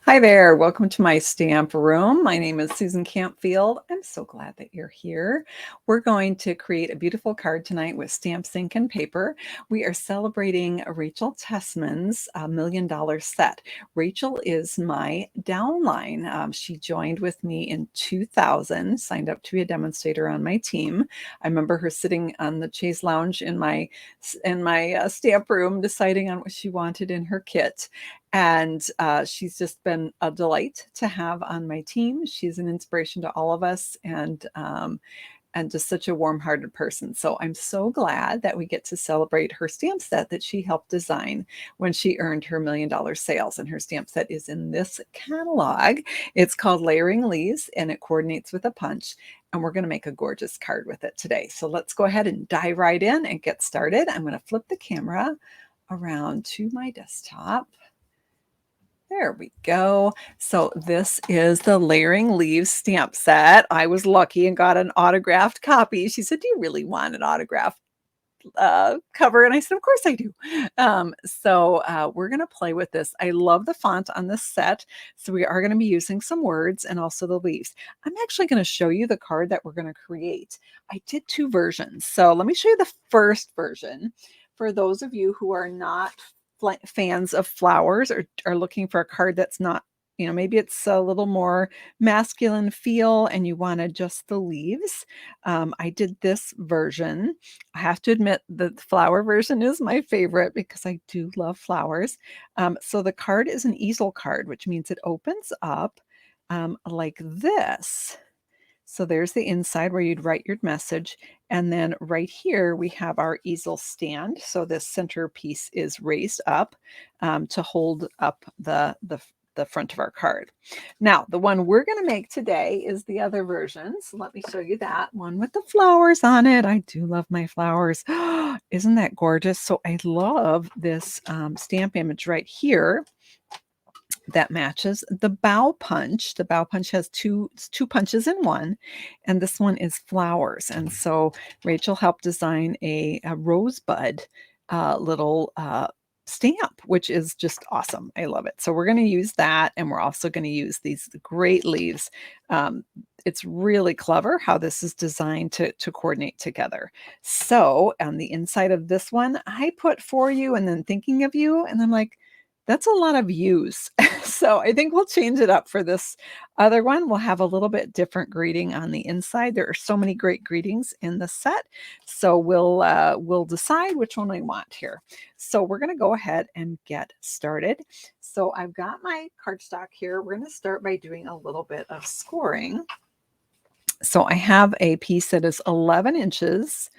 Hi there. Welcome to my stamp room. My name is Susan Campfield. I'm so glad that you're here. We're going to create a beautiful card tonight with stamps, ink, and paper. We are celebrating Rachel Tessman's $1 million set. Rachel is my downline. She joined with me in 2000, signed up to be a demonstrator on my team. I remember her sitting on the chaise lounge in my stamp room, deciding on what she wanted in her kit. And she's just been a delight to have on my team. She's an inspiration to all of us, and just such a warm-hearted person. So I'm so glad that we get to celebrate her stamp set that she helped design when she earned her $1 million sales. And her stamp set is in this catalog. It's called Layering Leaves, and it coordinates with a punch. And we're going to make a gorgeous card with it today. So let's go ahead and dive right in and get started. I'm going to flip the camera around to my desktop. There we go. So this is the Layering Leaves stamp set. I was lucky and got an autographed copy. She said, "Do you really want an autographed cover?" And I said, "Of course I do." We're going to play with this. I love the font on this set. So we are going to be using some words and also the leaves. I'm actually going to show you the card that we're going to create. I did two versions. So let me show you the first version. For those of you who are not fans of flowers or are looking for a card that's not, maybe it's a little more masculine feel and you wanted just the leaves. I did this version. I have to admit the flower version is my favorite because I do love flowers. So the card is an easel card, which means it opens up like this. So there's the inside where you'd write your message. And then right here, we have our easel stand. So this center piece is raised up to hold up the front of our card. Now, the one we're going to make today is the other version. So let me show you that one with the flowers on it. I do love my flowers. Isn't that gorgeous? So I love this stamp image right here that matches the bow punch. The bow punch has two punches in one, and this one is flowers. And so Rachel helped design a rosebud little stamp, which is just awesome. I love it. So we're going to use that, and we're also going to use these great leaves. It's really clever how this is designed to coordinate together. So on the inside of this one, I put "for you" and then "thinking of you," and I'm like, that's a lot of "yous." So I think we'll change it up for this other one. We'll have a little bit different greeting on the inside. There are so many great greetings in the set. So we'll decide which one we want here. So we're going to go ahead and get started. So I've got my cardstock here. We're going to start by doing a little bit of scoring. So I have a piece that is 11 inches.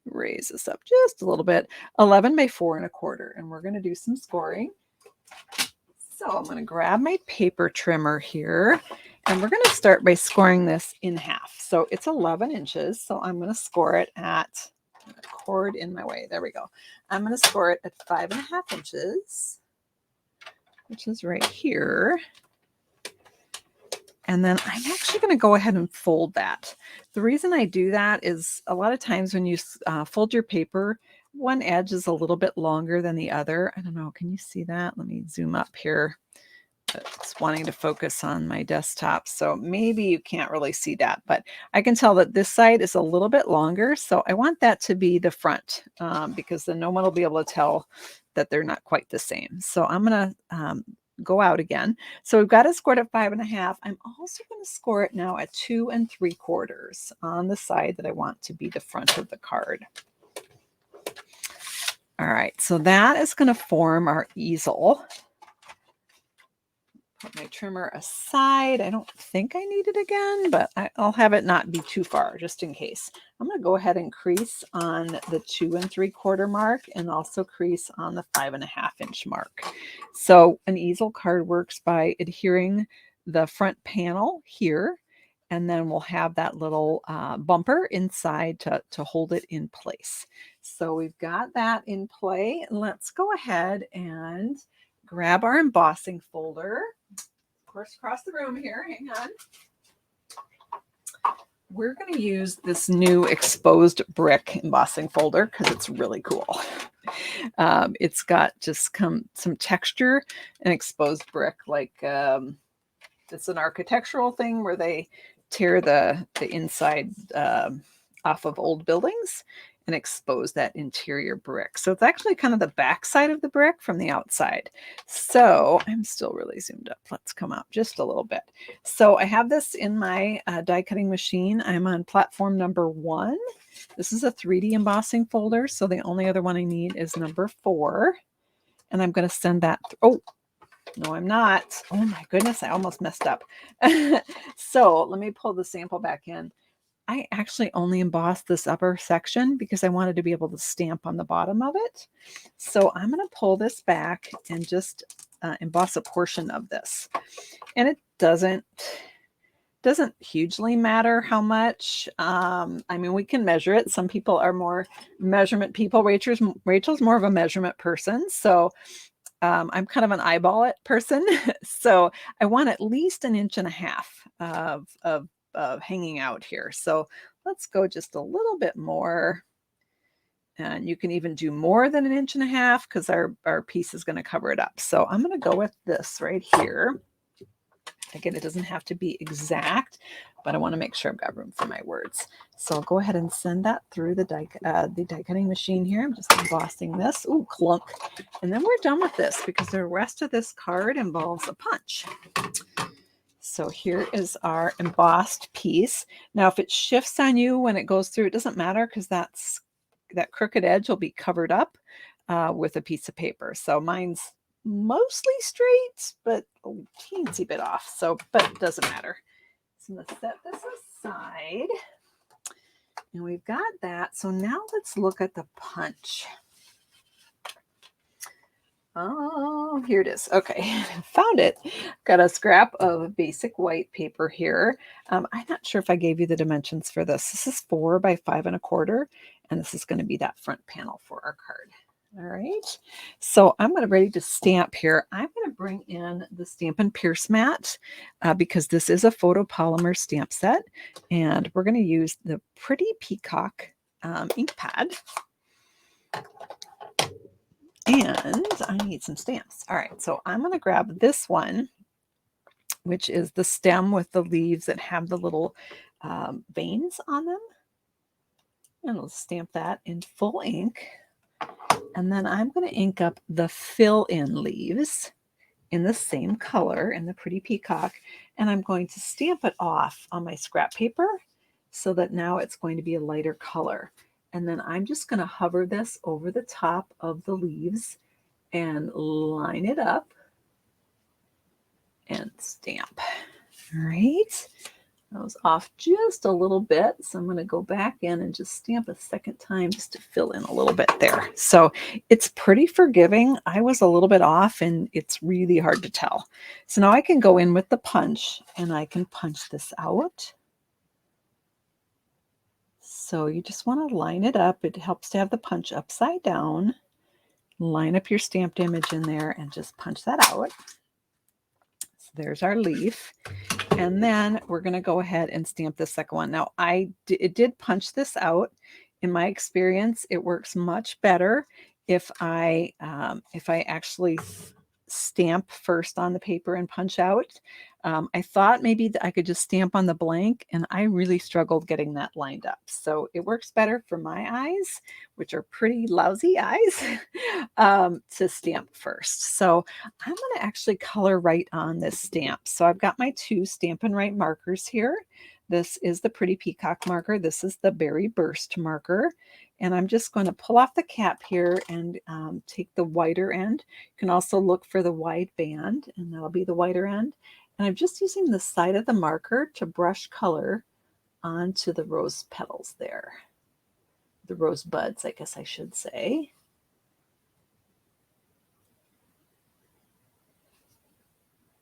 Raise this up just a little bit. 11 by 4 1/4. And we're going to do some scoring. So I'm going to grab my paper trimmer here, and we're going to start by scoring this in half. So it's 11 inches. So I'm going to score it at, cord in my way. There we go. I'm going to score it at 5 1/2 inches, which is right here. And then I'm actually going to go ahead and fold that. The reason I do that is a lot of times when you fold your paper, one edge is a little bit longer than the other. I don't know. Can you see that? Let me zoom up here. It's wanting to focus on my desktop. So maybe you can't really see that, but I can tell that this side is a little bit longer. So I want that to be the front because then no one will be able to tell that they're not quite the same. So I'm going to go out again. So we've got it scored at 5 1/2. I'm also going to score it now at 2 3/4 on the side that I want to be the front of the card. All right, so that is going to form our easel. Put my trimmer aside. I don't think I need it again, but I'll have it not be too far just in case. I'm going to go ahead and crease on the 2 3/4 mark and also crease on the 5 1/2 inch mark. So an easel card works by adhering the front panel here, and then we'll have that little bumper inside to hold it in place. So we've got that in play. Let's go ahead and grab our embossing folder. Of course, across the room here, hang on. We're going to use this new exposed brick embossing folder because it's really cool. It's got just some texture and exposed brick, like it's an architectural thing where they tear the inside off of old buildings and expose that interior brick. So it's actually kind of the backside of the brick from the outside. So I'm still really zoomed up. Let's come out just a little bit. So I have this in my die cutting machine. I'm on platform number 1. This is a 3D embossing folder. So the only other one I need is number 4. And I'm going to send that. Oh, no, I'm not. Oh my goodness, I almost messed up. So let me pull the sample back in. I actually only embossed this upper section because I wanted to be able to stamp on the bottom of it. So I'm going to pull this back and just emboss a portion of this. And it doesn't hugely matter how much. I mean, we can measure it. Some people are more measurement people. Rachel's more of a measurement person. So I'm kind of an eyeball it person. So I want at least 1.5 inches of hanging out here. So let's go just a little bit more. And you can even do more than 1.5 inches because our piece is going to cover it up. So I'm going to go with this right here. Again, it doesn't have to be exact, but I want to make sure I've got room for my words. So I'll go ahead and send that through the die cutting machine here. I'm just embossing this. Ooh, clunk. And then we're done with this because the rest of this card involves a punch. So here is our embossed piece. Now, if it shifts on you when it goes through, it doesn't matter because that crooked edge will be covered up with a piece of paper. So mine's mostly straight, but a teensy bit off. So, but it doesn't matter. So I'm going to set this aside. And we've got that. So now let's look at the punch. Oh, here it is. Okay, found it. Got a scrap of basic white paper here. I'm not sure if I gave you the dimensions for this. This is 4 by 5.25, and this is going to be that front panel for our card. All right, so I'm ready to stamp here. I'm going to bring in the Stampin' Pierce mat because this is a photopolymer stamp set, and we're going to use the Pretty Peacock ink pad. And I need some stamps. All right, so I'm going to grab this one, which is the stem with the leaves that have the little veins on them. And I'll stamp that in full ink. And then I'm going to ink up the fill-in leaves in the same color in the Pretty Peacock. And I'm going to stamp it off on my scrap paper so that now it's going to be a lighter color. And then I'm just going to hover this over the top of the leaves and line it up and stamp. All right. That was off just a little bit. So I'm going to go back in and just stamp a second time just to fill in a little bit there. So it's pretty forgiving. I was a little bit off and it's really hard to tell. So now I can go in with the punch and I can punch this out. So you just want to line it up. It helps to have the punch upside down. Line up your stamped image in there and just punch that out. So there's our leaf. And then we're going to go ahead and stamp the second one. Now, it did punch this out. In my experience, it works much better if I actually stamp first on the paper and punch out. I thought maybe that I could just stamp on the blank, and I really struggled getting that lined up. So it works better for my eyes, which are pretty lousy eyes, to stamp first. So I'm going to actually color right on this stamp. So I've got my 2 Stampin' Right markers here. This is the Pretty Peacock marker. This is the Berry Burst marker. And I'm just going to pull off the cap here and take the wider end. You can also look for the wide band, and that'll be the wider end. And I'm just using the side of the marker to brush color onto the rose petals there. The rose buds, I guess I should say.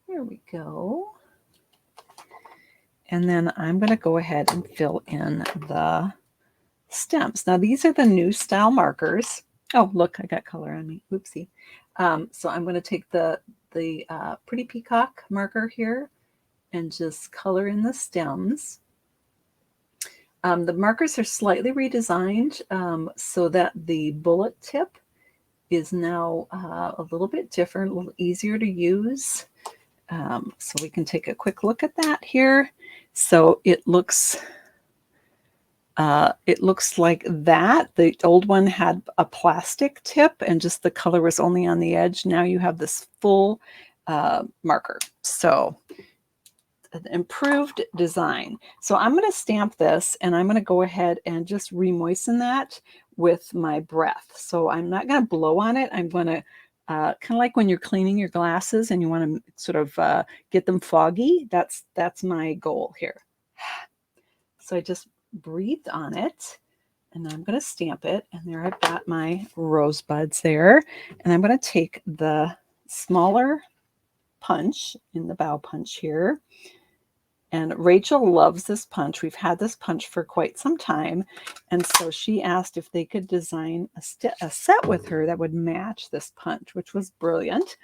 There we go. And then I'm going to go ahead and fill in the stems. Now these are the new style markers. Oh, look, I got color on me. Oopsie. So I'm going to take the Pretty Peacock marker here and just color in the stems. The markers are slightly redesigned so that the bullet tip is now a little bit different, a little easier to use. So we can take a quick look at that here. So it looks like that. The old one had a plastic tip and just the color was only on the edge. Now you have this full marker. So an improved design. So I'm going to stamp this and I'm going to go ahead and just re-moisten that with my breath. So I'm not going to blow on it. I'm going to kind of like when you're cleaning your glasses and you want to sort of get them foggy. That's my goal here. So I just breathed on it and I'm going to stamp it. And there I've got my rosebuds there. And I'm going to take the smaller punch in the bow punch here. And Rachel loves this punch. We've had this punch for quite some time. And so she asked if they could design a set with her that would match this punch, which was brilliant.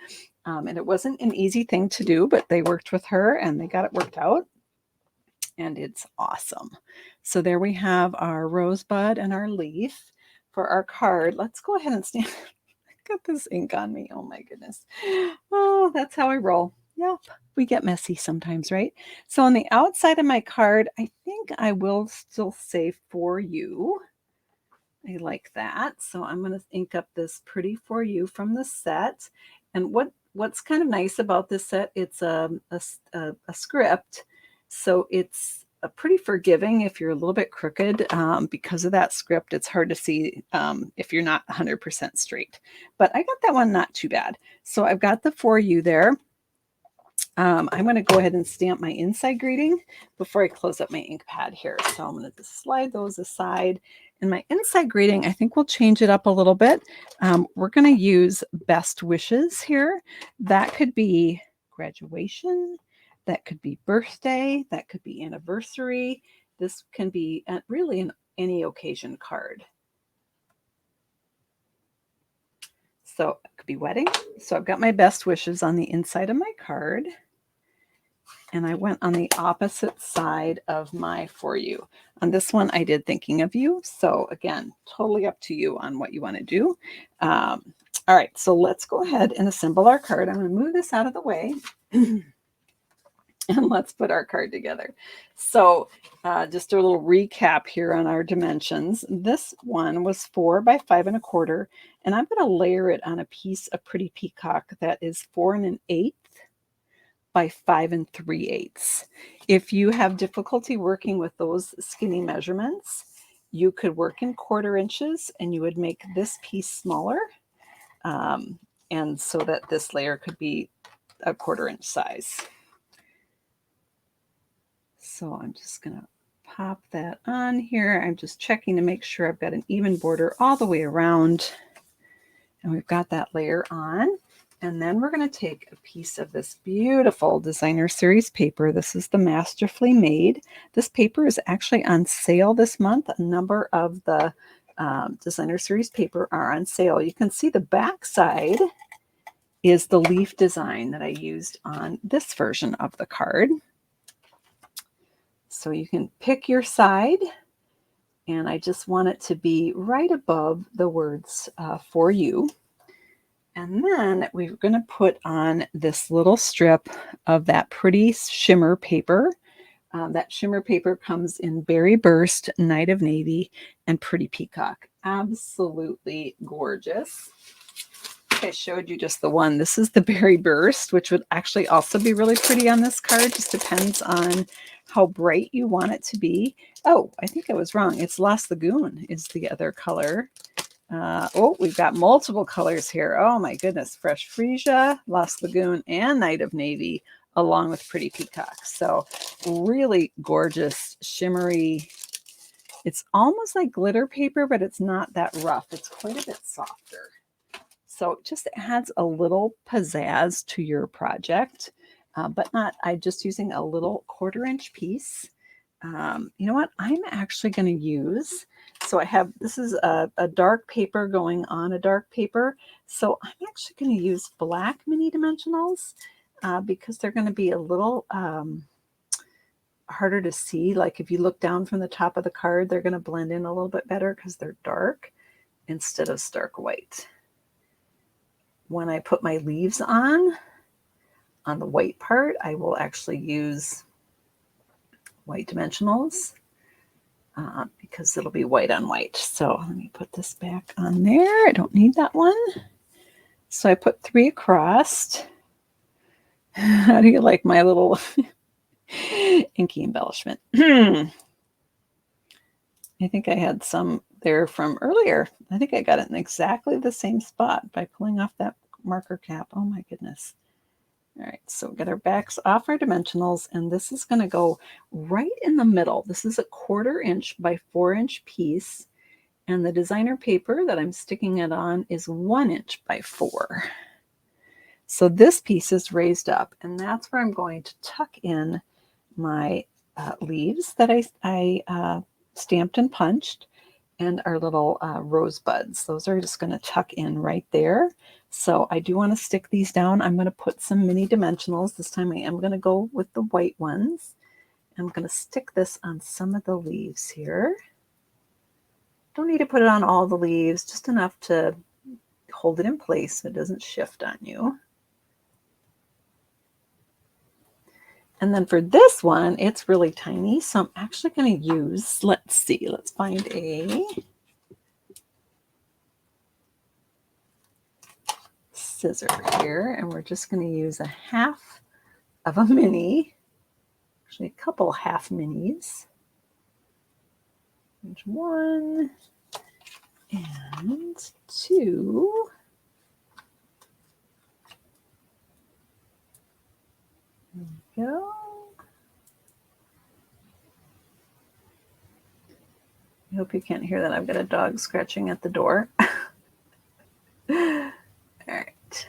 And it wasn't an easy thing to do, but they worked with her and they got it worked out. And it's awesome. So there we have our rosebud and our leaf for our card. Let's go ahead and stamp. Got this ink on me. Oh my goodness. Oh, that's how I roll. Yep. We get messy sometimes, right? So on the outside of my card, I think I will still say for you. I like that. So I'm going to ink up this pretty for you from the set. And what's kind of nice about this set, it's a script. So it's pretty forgiving if you're a little bit crooked. Because of that script, it's hard to see if you're not 100% straight. But I got that one not too bad. So I've got the for you there. I'm going to go ahead and stamp my inside greeting before I close up my ink pad here. So I'm going to just slide those aside. And my inside greeting, I think we'll change it up a little bit. We're going to use best wishes here. That could be graduation. That could be birthday. That could be anniversary. This can be really an any occasion card. So it could be wedding. So I've got my best wishes on the inside of my card. And I went on the opposite side of my for you. On this one, I did thinking of you. So again, totally up to you on what you want to do. All right, so let's go ahead and assemble our card. I'm going to move this out of the way. And let's put our card together. So just a little recap here on our dimensions. This one was 4 by 5 1/4, and I'm going to layer it on a piece of Pretty Peacock that is 4 1/8 by 5 3/8. If you have difficulty working with those skinny measurements, you could work in 1/4 inches and you would make this piece smaller. And so that this layer could be a 1/4 inch size. So I'm just going to pop that on here. I'm just checking to make sure I've got an even border all the way around. And we've got that layer on. And then we're going to take a piece of this beautiful designer series paper. This is the Masterfully Made. This paper is actually on sale this month. A number of the designer series paper are on sale. You can see the back side is the leaf design that I used on this version of the card. So you can pick your side. And I just want it to be right above the words for you. And then we're going to put on this little strip of that pretty shimmer paper. That shimmer paper comes in Berry Burst, Night of Navy, and Pretty Peacock. Absolutely gorgeous. I showed you just the one. This is the Berry Burst, which would actually also be really pretty on this card. Just depends on how bright you want it to be. Oh, I think I was wrong. It's Lost Lagoon is the other color. Oh, we've got multiple colors here. Oh my goodness. Fresh Freesia, Lost Lagoon, and Night of Navy, along with Pretty Peacock. So really gorgeous, shimmery. It's almost like glitter paper, but it's not that rough. It's quite a bit softer. So it just adds a little pizzazz to your project, but not, I'm just using a little 1/4 inch piece. You know what? I'm actually going to use, so I have, this is a dark paper going on a dark paper. So I'm actually going to use black mini dimensionals because they're going to be a little harder to see. Like if you look down from the top of the card, they're going to blend in a little bit better because they're dark instead of stark white. when I put my leaves on the white part, I will actually use white dimensionals because it'll be white on white. So let me put this back on there. I don't need that one. So I put 3 across. How do you like my little inky embellishment? I think I had some there from earlier. I think I got it in exactly the same spot by pulling off that marker cap. Oh my goodness. All right, so we got our backs off our dimensionals, and this is going to go right in the middle. This is a 1/4 inch by 4 inch piece, and the designer paper that I'm sticking it on is 1 inch by 4. So this piece is raised up, and that's where I'm going to tuck in my leaves that I stamped and punched, and our little rosebuds. Those are just going to tuck in right there. So I do want to stick these down. I'm going to put some mini dimensionals. This time I am going to go with the white ones. I'm going to stick this on some of the leaves here. Don't need to put it on all the leaves, just enough to hold it in place so it doesn't shift on you. And then for this one, it's really tiny, so I'm actually going to use, let's see, let's find a scissor here, and we're just going to use 1/2 of a mini, actually a couple half minis. There's 1 and 2. There we go. I hope you can't hear that. I've got a dog scratching at the door. All right.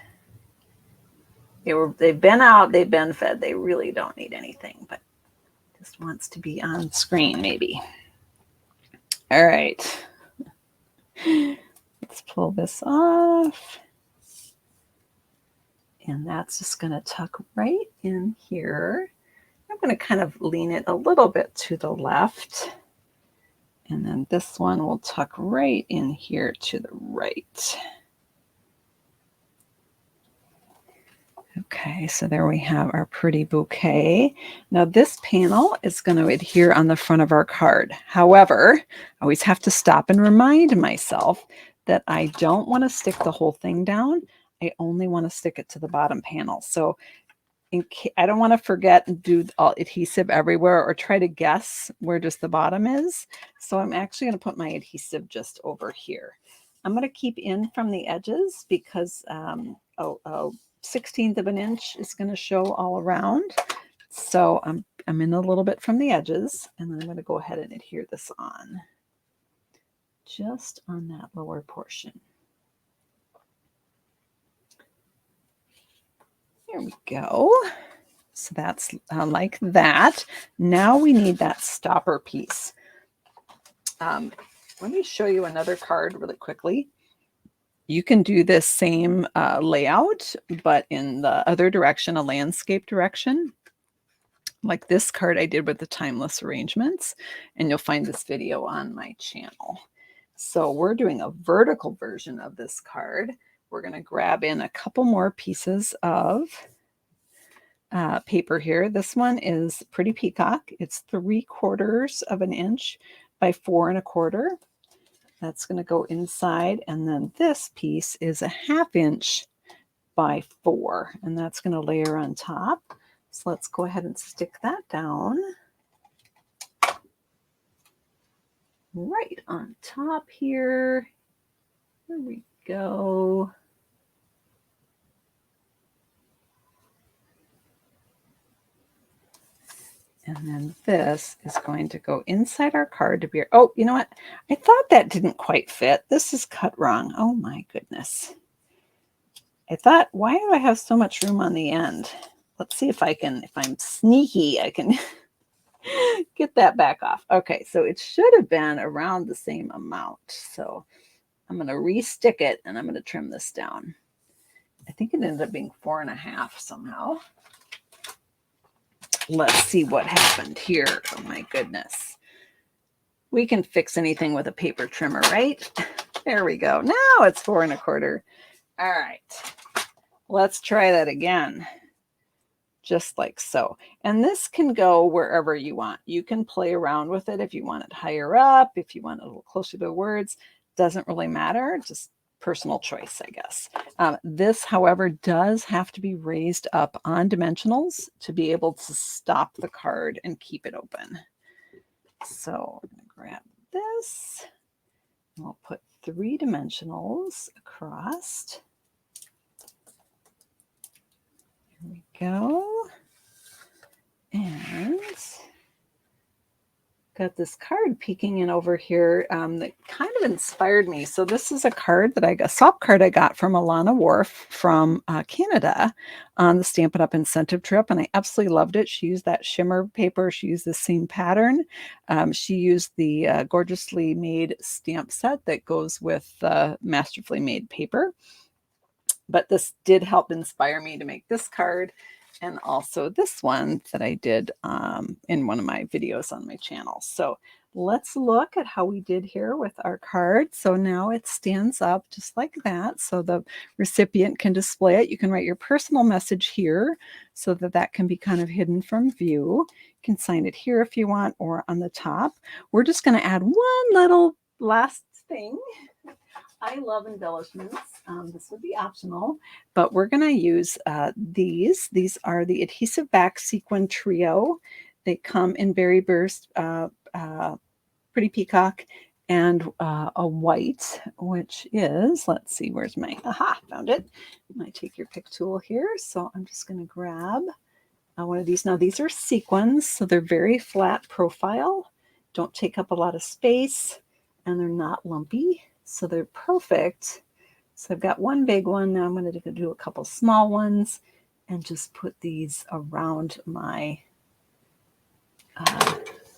They've been out, they've been fed. They really don't need anything, but just wants to be on screen maybe. All right. Let's pull this off. And that's just going to tuck right in here. I'm going to kind of lean it a little bit to the left. And then this one will tuck right in here to the right. Okay, so there we have our pretty bouquet. Now this panel is going to adhere on the front of our card. However, I always have to stop and remind myself that I don't want to stick the whole thing down. I only want to stick it to the bottom panel. So I don't want to forget and do all adhesive everywhere or try to guess where just the bottom is. So I'm actually going to put my adhesive just over here. I'm going to keep in from the edges because 1/16 of an inch is going to show all around. So I'm in a little bit from the edges, and then I'm going to go ahead and adhere this on just on that lower portion. There we go. So that's like that. Now we need that stopper piece. Let me show you another card really quickly. You can do this same layout, but in the other direction, a landscape direction. Like this card I did with the timeless arrangements, and you'll find this video on my channel. So we're doing a vertical version of this card. We're going to grab in a couple more pieces of paper here. This one is Pretty Peacock. It's 3/4 of an inch by 4 1/4. That's going to go inside, and then this piece is 1/2 inch by 4, and that's going to layer on top. So let's go ahead and stick that down right on top here. There we go. And then this is going to go inside our card to be, oh, you know what? I thought that didn't quite fit. This is cut wrong. Oh my goodness. I thought, why do I have so much room on the end? Let's see if I'm sneaky, I can get that back off. Okay, so it should have been around the same amount. So I'm going to re-stick it, and I'm going to trim this down. I think it ended up being 4 1/2 somehow. Let's see what happened here. Oh my goodness. We can fix anything with a paper trimmer, right? There we go. Now it's 4 1/4. All right. Let's try that again. Just like so. And this can go wherever you want. You can play around with it if you want it higher up, if you want it a little closer to the words. Doesn't really matter, just personal choice, I guess. This, however, does have to be raised up on dimensionals to be able to stop the card and keep it open. So I'm going to grab this. We'll put 3 dimensionals across. Here we go. And got this card peeking in over here that kind of inspired me. So this is a card that a swap card I got from Alana Wharf from Canada on the Stampin' Up! Incentive trip, and I absolutely loved it. She used that shimmer paper. She used the same pattern. She used the gorgeously made stamp set that goes with the Masterfully made paper. But this did help inspire me to make this card, and also this one that I did in one of my videos on my channel. So let's look at how we did here with our card. So now it stands up just like that, so the recipient can display it. You can write your personal message here so that that can be kind of hidden from view. You can sign it here if you want, or on the top. We're just going to add one little last thing. I love embellishments. This would be optional, but we're going to use these. These are the Adhesive Back Sequin Trio. They come in Berry Burst, Pretty Peacock, and a white, which is, let's see, where's my, aha, found it. I take your pick tool here. So I'm just going to grab one of these. Now these are sequins, so they're very flat profile, don't take up a lot of space, and they're not lumpy. So they're perfect. So I've got one big one. Now I'm going to do a couple small ones and just put these around my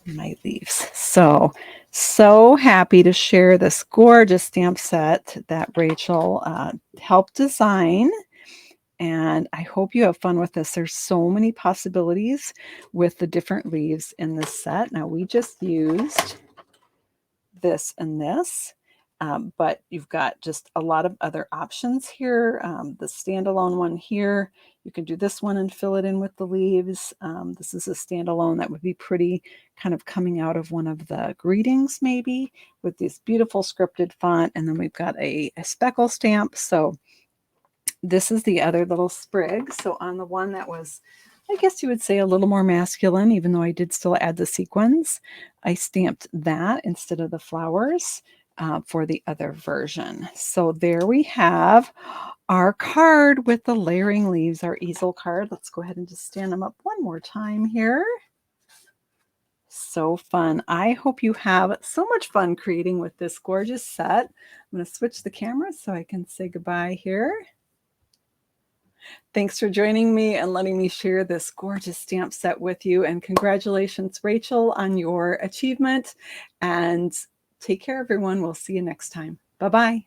my leaves. So happy to share this gorgeous stamp set that Rachel helped design. And I hope you have fun with this. There's so many possibilities with the different leaves in this set. Now we just used this and this. But you've got just a lot of other options here. The standalone one here, you can do this one and fill it in with the leaves. This is a standalone that would be pretty, kind of coming out of one of the greetings maybe, with this beautiful scripted font. And then we've got a speckle stamp. So this is the other little sprig. So on the one that was, I guess you would say, a little more masculine, even though I did still add the sequins, I stamped that instead of the flowers for the other version. So there we have our card with the layering leaves, our easel card. Let's go ahead and just stand them up one more time here. So fun. I hope you have so much fun creating with this gorgeous set. I'm going to switch the camera so I can say goodbye here. Thanks for joining me and letting me share this gorgeous stamp set with you. And congratulations, Rachel, on your achievement. And take care, everyone. We'll see you next time. Bye-bye.